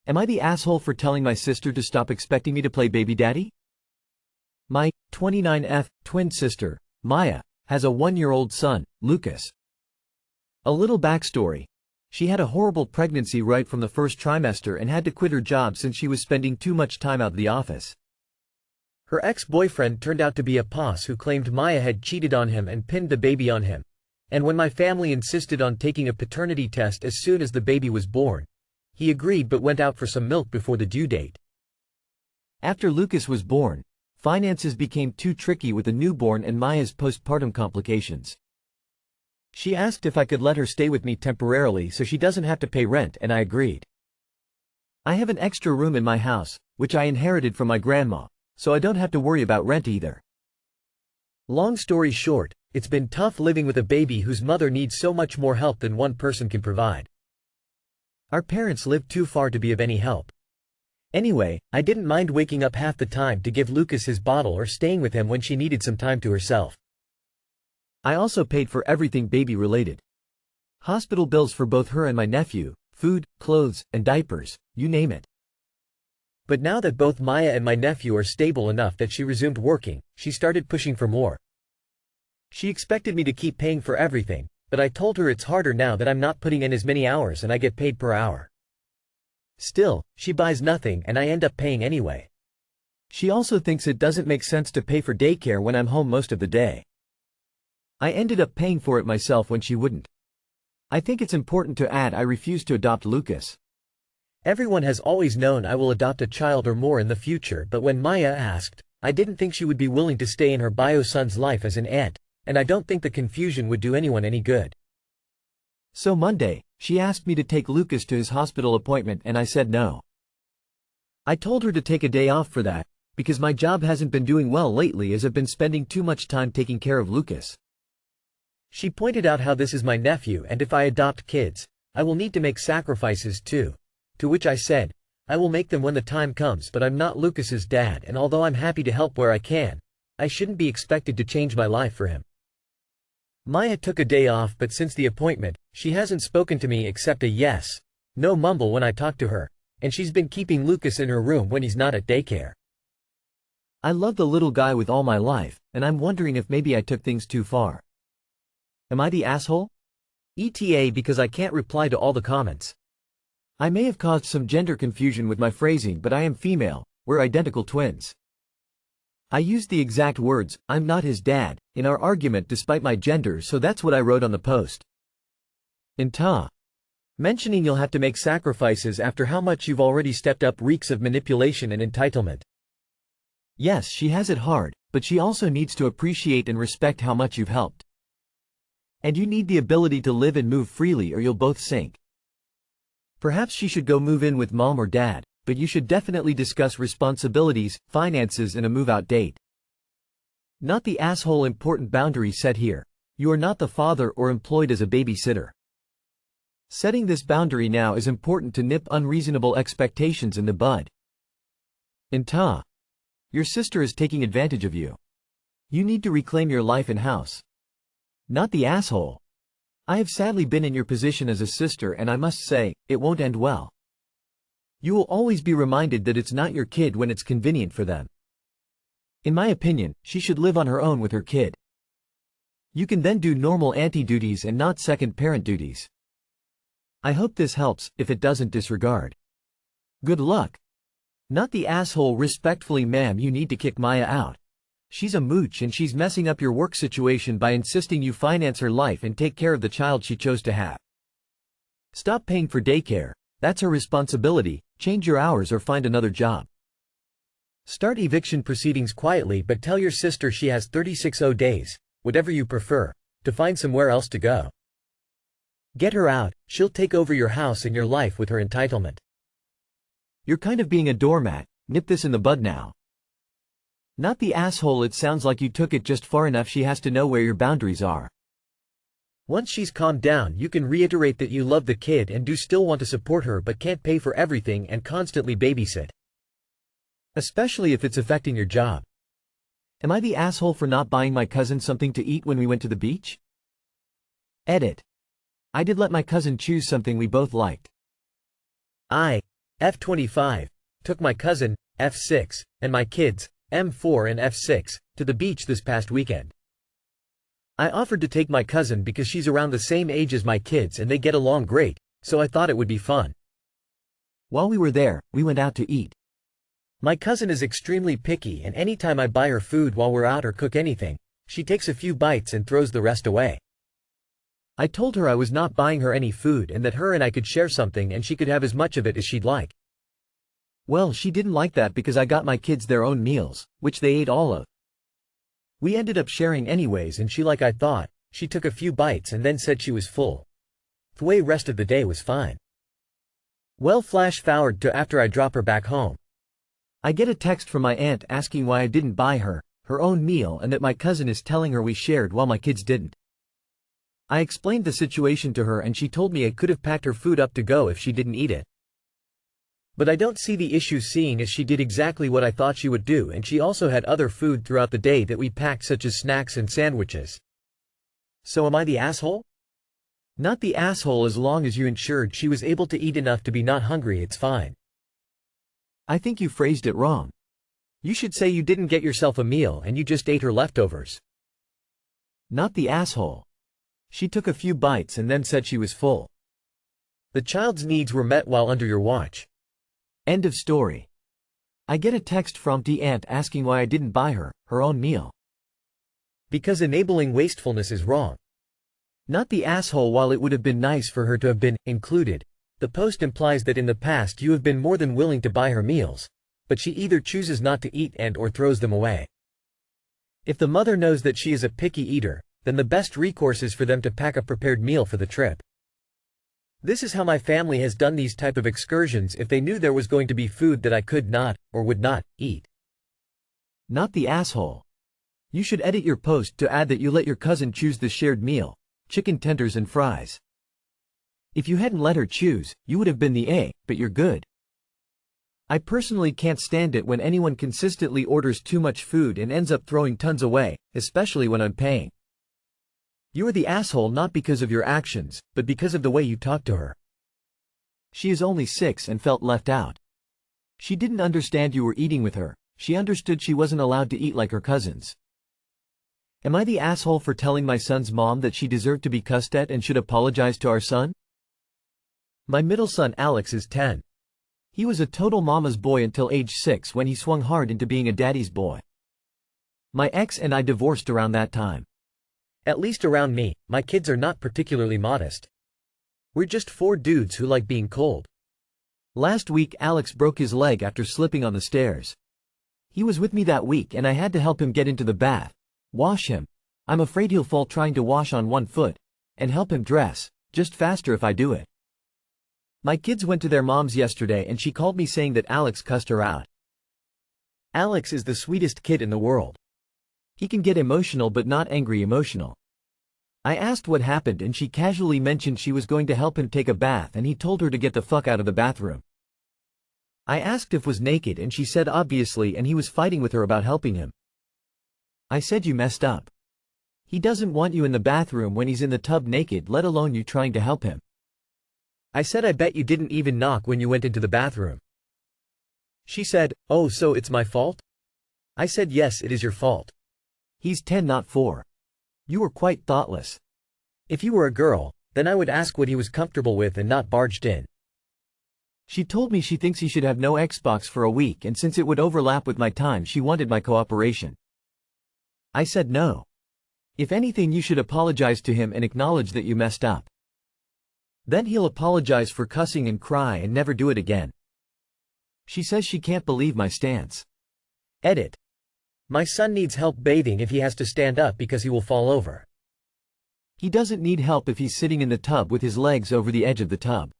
Am I the asshole for telling my sister to stop expecting me to play baby daddy? My 29F twin sister, Maya, has a 1-year-old son, Lucas. A little backstory. She had a horrible pregnancy right from the first trimester and had to quit her job since she was spending too much time out of the office. Her ex-boyfriend turned out to be a poss who claimed Maya had cheated on him and pinned the baby on him, and when my family insisted on taking a paternity test as soon as the baby was born, he agreed but went out for some milk before the due date. After Lucas was born, finances became too tricky with the newborn and Maya's postpartum complications. She asked if I could let her stay with me temporarily so she doesn't have to pay rent, and I agreed. I have an extra room in my house, which I inherited from my grandma, so I don't have to worry about rent either. Long story short, it's been tough living with a baby whose mother needs so much more help than one person can provide. Our parents lived too far to be of any help. Anyway, I didn't mind waking up half the time to give Lucas his bottle or staying with him when she needed some time to herself. I also paid for everything baby-related. Hospital bills for both her and my nephew, food, clothes, and diapers, you name it. But now that both Maya and my nephew are stable enough that she resumed working, she started pushing for more. She expected me to keep paying for everything, but I told her it's harder now that I'm not putting in as many hours and I get paid per hour. Still, she buys nothing and I end up paying anyway. She also thinks it doesn't make sense to pay for daycare when I'm home most of the day. I ended up paying for it myself when she wouldn't. I think it's important to add I refuse to adopt Lucas. Everyone has always known I will adopt a child or more in the future, but when Maya asked, I didn't think she would be willing to stay in her bio son's life as an aunt, and I don't think the confusion would do anyone any good. So Monday, she asked me to take Lucas to his hospital appointment and I said no. I told her to take a day off for that, because my job hasn't been doing well lately as I've been spending too much time taking care of Lucas. She pointed out how this is my nephew and if I adopt kids, I will need to make sacrifices too, to which I said, I will make them when the time comes, but I'm not Lucas's dad, and although I'm happy to help where I can, I shouldn't be expected to change my life for him. Maya took a day off, but since the appointment, she hasn't spoken to me except a yes, no mumble when I talk to her, and she's been keeping Lucas in her room when he's not at daycare. I love the little guy with all my life, and I'm wondering if maybe I took things too far. Am I the asshole? ETA because I can't reply to all the comments. I may have caused some gender confusion with my phrasing, but I am female, we're identical twins. I used the exact words, I'm not his dad, in our argument despite my gender, so that's what I wrote on the post. AITA. Mentioning you'll have to make sacrifices after how much you've already stepped up reeks of manipulation and entitlement. Yes, she has it hard, but she also needs to appreciate and respect how much you've helped. And you need the ability to live and move freely or you'll both sink. Perhaps she should go move in with mom or dad, but you should definitely discuss responsibilities, finances and a move-out date. Not the asshole. Important boundary set here. You are not the father or employed as a babysitter. Setting this boundary now is important to nip unreasonable expectations in the bud. AITA. Your sister is taking advantage of you. You need to reclaim your life and house. Not the asshole. I have sadly been in your position as a sister and I must say, it won't end well. You will always be reminded that it's not your kid when it's convenient for them. In my opinion, she should live on her own with her kid. You can then do normal auntie duties and not second parent duties. I hope this helps. If it doesn't, disregard. Good luck. Not the asshole. Respectfully, ma'am, you need to kick Maya out. She's a mooch and she's messing up your work situation by insisting you finance her life and take care of the child she chose to have. Stop paying for daycare. That's her responsibility. Change your hours or find another job. Start eviction proceedings quietly, but tell your sister she has 36 days, whatever you prefer, to find somewhere else to go. Get her out. She'll take over your house and your life with her entitlement. You're kind of being a doormat. Nip this in the bud now. Not the asshole. It sounds like you took it just far enough. She has to know where your boundaries are. Once she's calmed down, you can reiterate that you love the kid and do still want to support her but can't pay for everything and constantly babysit. Especially if it's affecting your job. Am I the asshole for not buying my cousin something to eat when we went to the beach? Edit. I did let my cousin choose something we both liked. F25, took my cousin, F6, and my kids, M4 and F6, to the beach this past weekend. I offered to take my cousin because she's around the same age as my kids and they get along great, so I thought it would be fun. While we were there, we went out to eat. My cousin is extremely picky and anytime I buy her food while we're out or cook anything, she takes a few bites and throws the rest away. I told her I was not buying her any food and that her and I could share something and she could have as much of it as she'd like. Well, she didn't like that because I got my kids their own meals, which they ate all of. We ended up sharing anyways and she, like I thought, she took a few bites and then said she was full. The way rest of the day was fine. Well, flash forward to after I drop her back home. I get a text from my aunt asking why I didn't buy her own meal and that my cousin is telling her we shared while my kids didn't. I explained the situation to her and she told me I could have packed her food up to go if she didn't eat it. But I don't see the issue seeing as she did exactly what I thought she would do and she also had other food throughout the day that we packed such as snacks and sandwiches. So am I the asshole? Not the asshole as long as you ensured she was able to eat enough to be not hungry, it's fine. I think you phrased it wrong. You should say you didn't get yourself a meal and you just ate her leftovers. Not the asshole. She took a few bites and then said she was full. The child's needs were met while under your watch. End of story. I get a text from the aunt asking why I didn't buy her own meal. Because enabling wastefulness is wrong. Not the asshole. While it would have been nice for her to have been included, the post implies that in the past you have been more than willing to buy her meals, but she either chooses not to eat and/or throws them away. If the mother knows that she is a picky eater, then the best recourse is for them to pack a prepared meal for the trip. This is how my family has done these type of excursions if they knew there was going to be food that I could not, or would not, eat. Not the asshole. You should edit your post to add that you let your cousin choose the shared meal, chicken tenders and fries. If you hadn't let her choose, you would have been the A, but you're good. I personally can't stand it when anyone consistently orders too much food and ends up throwing tons away, especially when I'm paying. You are the asshole not because of your actions, but because of the way you talk to her. She is only 6 and felt left out. She didn't understand you were eating with her, she understood she wasn't allowed to eat like her cousins. Am I the asshole for telling my son's mom that she deserved to be cussed at and should apologize to our son? My middle son Alex is 10. He was a total mama's boy until age 6 when he swung hard into being a daddy's boy. My ex and I divorced around that time. At least around me, my kids are not particularly modest. We're just 4 dudes who like being cold. Last week Alex broke his leg after slipping on the stairs. He was with me that week and I had to help him get into the bath, wash him, I'm afraid he'll fall trying to wash on one foot, and help him dress, just faster if I do it. My kids went to their moms yesterday and she called me saying that Alex cussed her out. Alex is the sweetest kid in the world. He can get emotional but not angry emotional. I asked what happened and she casually mentioned she was going to help him take a bath and he told her to get the fuck out of the bathroom. I asked if was naked and she said obviously and he was fighting with her about helping him. I said you messed up. He doesn't want you in the bathroom when he's in the tub naked, let alone you trying to help him. I said I bet you didn't even knock when you went into the bathroom. She said, oh so it's my fault? I said yes it is your fault. He's 10 not 4. You were quite thoughtless. If you were a girl, then I would ask what he was comfortable with and not barged in. She told me she thinks he should have no Xbox for a week and since it would overlap with my time she wanted my cooperation. I said no. If anything you should apologize to him and acknowledge that you messed up. Then he'll apologize for cussing and cry and never do it again. She says she can't believe my stance. Edit. My son needs help bathing if he has to stand up because he will fall over. He doesn't need help if he's sitting in the tub with his legs over the edge of the tub.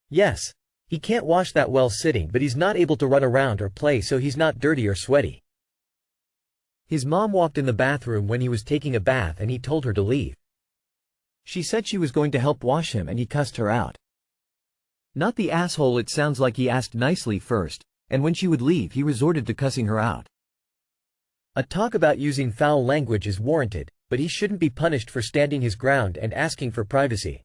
Yes, he can't wash that well sitting but he's not able to run around or play so he's not dirty or sweaty. His mom walked in the bathroom when he was taking a bath and he told her to leave. She said she was going to help wash him and he cussed her out. Not the asshole. It sounds like he asked nicely first, and when she would leave he resorted to cussing her out. A talk about using foul language is warranted, but he shouldn't be punished for standing his ground and asking for privacy.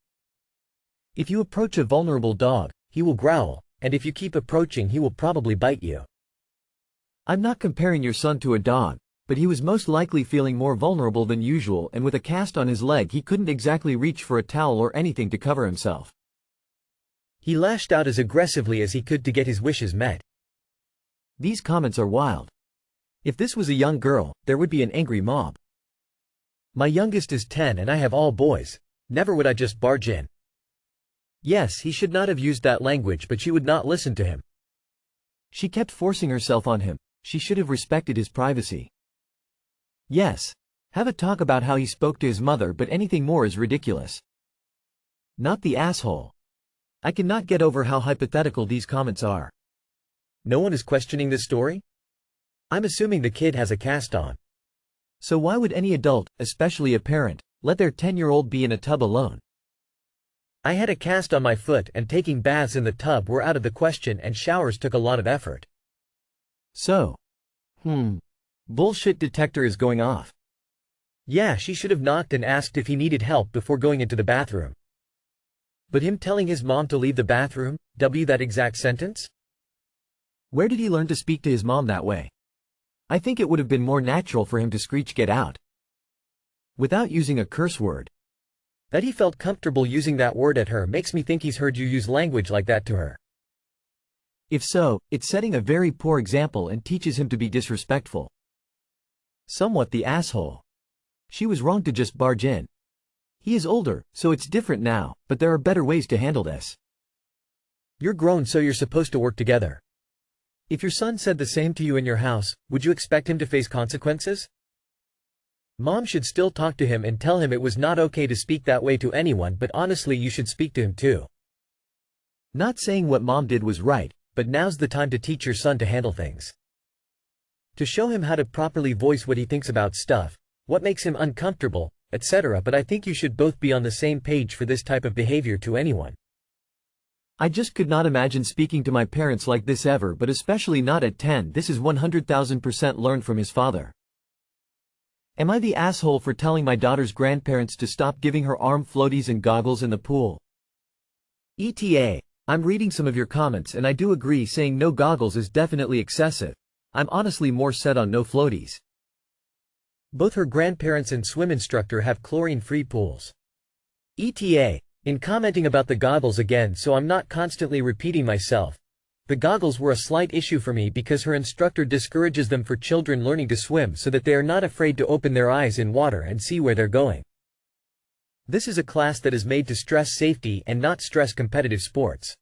If you approach a vulnerable dog, he will growl, and if you keep approaching he will probably bite you. I'm not comparing your son to a dog, but he was most likely feeling more vulnerable than usual, and with a cast on his leg he couldn't exactly reach for a towel or anything to cover himself. He lashed out as aggressively as he could to get his wishes met. These comments are wild. If this was a young girl, there would be an angry mob. My youngest is 10 and I have all boys. Never would I just barge in. Yes, he should not have used that language, but she would not listen to him. She kept forcing herself on him. She should have respected his privacy. Yes. Have a talk about how he spoke to his mother, but anything more is ridiculous. Not the asshole. I cannot get over how hypothetical these comments are. No one is questioning this story? I'm assuming the kid has a cast on. So why would any adult, especially a parent, let their 10-year-old be in a tub alone? I had a cast on my foot and taking baths in the tub were out of the question, and showers took a lot of effort. So. Bullshit detector is going off. Yeah, she should have knocked and asked if he needed help before going into the bathroom. But him telling his mom to leave the bathroom, that exact sentence? Where did he learn to speak to his mom that way? I think it would have been more natural for him to screech "get out," without using a curse word. That he felt comfortable using that word at her makes me think he's heard you use language like that to her. If so, it's setting a very poor example and teaches him to be disrespectful. Somewhat the asshole. She was wrong to just barge in. He is older, so it's different now, but there are better ways to handle this. You're grown, so you're supposed to work together. If your son said the same to you in your house, would you expect him to face consequences? Mom should still talk to him and tell him it was not okay to speak that way to anyone, but honestly you should speak to him too. Not saying what mom did was right, but now's the time to teach your son to handle things. To show him how to properly voice what he thinks about stuff, what makes him uncomfortable, etc. But I think you should both be on the same page for this type of behavior to anyone. I just could not imagine speaking to my parents like this ever, but especially not at 10. This is 100,000% learned from his father. Am I the asshole for telling my daughter's grandparents to stop giving her arm floaties and goggles in the pool? ETA, I'm reading some of your comments and I do agree, saying no goggles is definitely excessive. I'm honestly more set on no floaties. Both her grandparents and swim instructor have chlorine-free pools. ETA, in commenting about the goggles again, so I'm not constantly repeating myself, the goggles were a slight issue for me because her instructor discourages them for children learning to swim so that they are not afraid to open their eyes in water and see where they're going. This is a class that is made to stress safety and not stress competitive sports.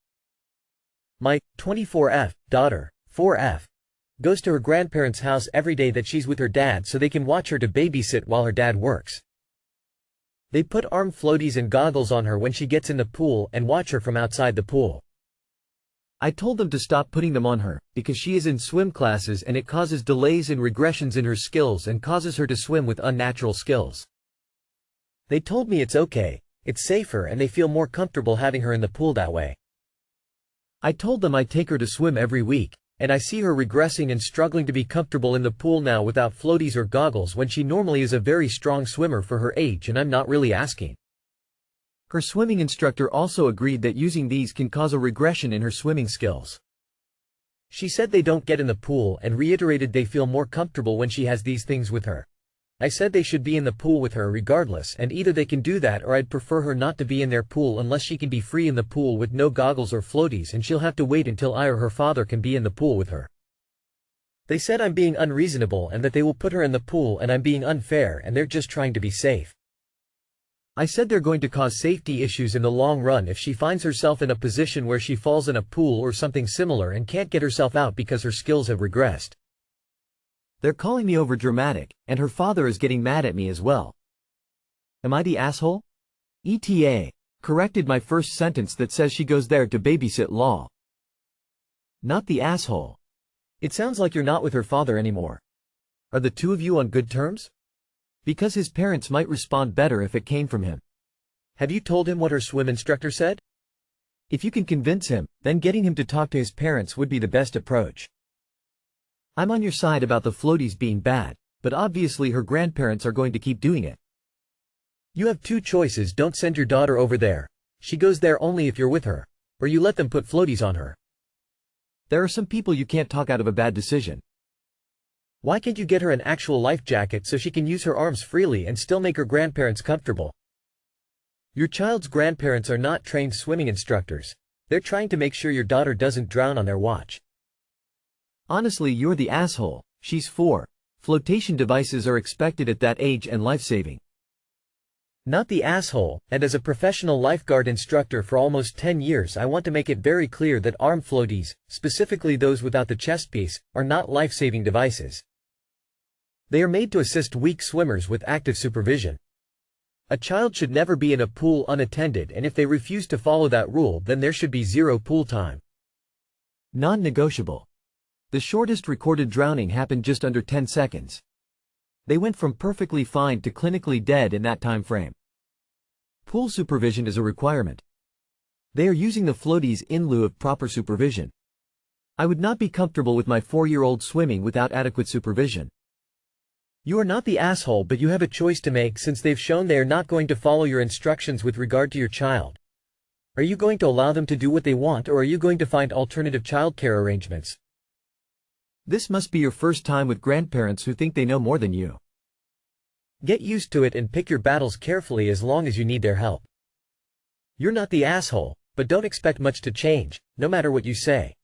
My 24F daughter, 4F, goes to her grandparents' house every day that she's with her dad so they can watch her to babysit while her dad works. They put arm floaties and goggles on her when she gets in the pool and watch her from outside the pool. I told them to stop putting them on her, because she is in swim classes and it causes delays and regressions in her skills and causes her to swim with unnatural skills. They told me it's okay, it's safer, and they feel more comfortable having her in the pool that way. I told them I take her to swim every week, and I see her regressing and struggling to be comfortable in the pool now without floaties or goggles when she normally is a very strong swimmer for her age, and I'm not really asking. Her swimming instructor also agreed that using these can cause a regression in her swimming skills. She said they don't get in the pool and reiterated they feel more comfortable when she has these things with her. I said they should be in the pool with her regardless, and either they can do that or I'd prefer her not to be in their pool unless she can be free in the pool with no goggles or floaties, and she'll have to wait until I or her father can be in the pool with her. They said I'm being unreasonable and that they will put her in the pool and I'm being unfair and they're just trying to be safe. I said they're going to cause safety issues in the long run if she finds herself in a position where she falls in a pool or something similar and can't get herself out because her skills have regressed. They're calling me overdramatic, and her father is getting mad at me as well. Am I the asshole? ETA corrected my first sentence that says she goes there to babysit lol. Not the asshole. It sounds like you're not with her father anymore. Are the two of you on good terms? Because his parents might respond better if it came from him. Have you told him what her swim instructor said? If you can convince him, then getting him to talk to his parents would be the best approach. I'm on your side about the floaties being bad, but obviously her grandparents are going to keep doing it. You have two choices: don't send your daughter over there. She goes there only if you're with her, or you let them put floaties on her. There are some people you can't talk out of a bad decision. Why can't you get her an actual life jacket so she can use her arms freely and still make her grandparents comfortable? Your child's grandparents are not trained swimming instructors. They're trying to make sure your daughter doesn't drown on their watch. Honestly, you're the asshole. She's 4. Flotation devices are expected at that age and life-saving. Not the asshole, and as a professional lifeguard instructor for almost 10 years I want to make it very clear that arm floaties, specifically those without the chest piece, are not life-saving devices. They are made to assist weak swimmers with active supervision. A child should never be in a pool unattended, and if they refuse to follow that rule then there should be 0 pool time. Non-negotiable. The shortest recorded drowning happened just under 10 seconds. They went from perfectly fine to clinically dead in that time frame. Pool supervision is a requirement. They are using the floaties in lieu of proper supervision. I would not be comfortable with my 4-year-old swimming without adequate supervision. You are not the asshole, but you have a choice to make since they've shown they are not going to follow your instructions with regard to your child. Are you going to allow them to do what they want, or are you going to find alternative childcare arrangements? This must be your first time with grandparents who think they know more than you. Get used to it and pick your battles carefully as long as you need their help. You're not the asshole, but don't expect much to change, no matter what you say.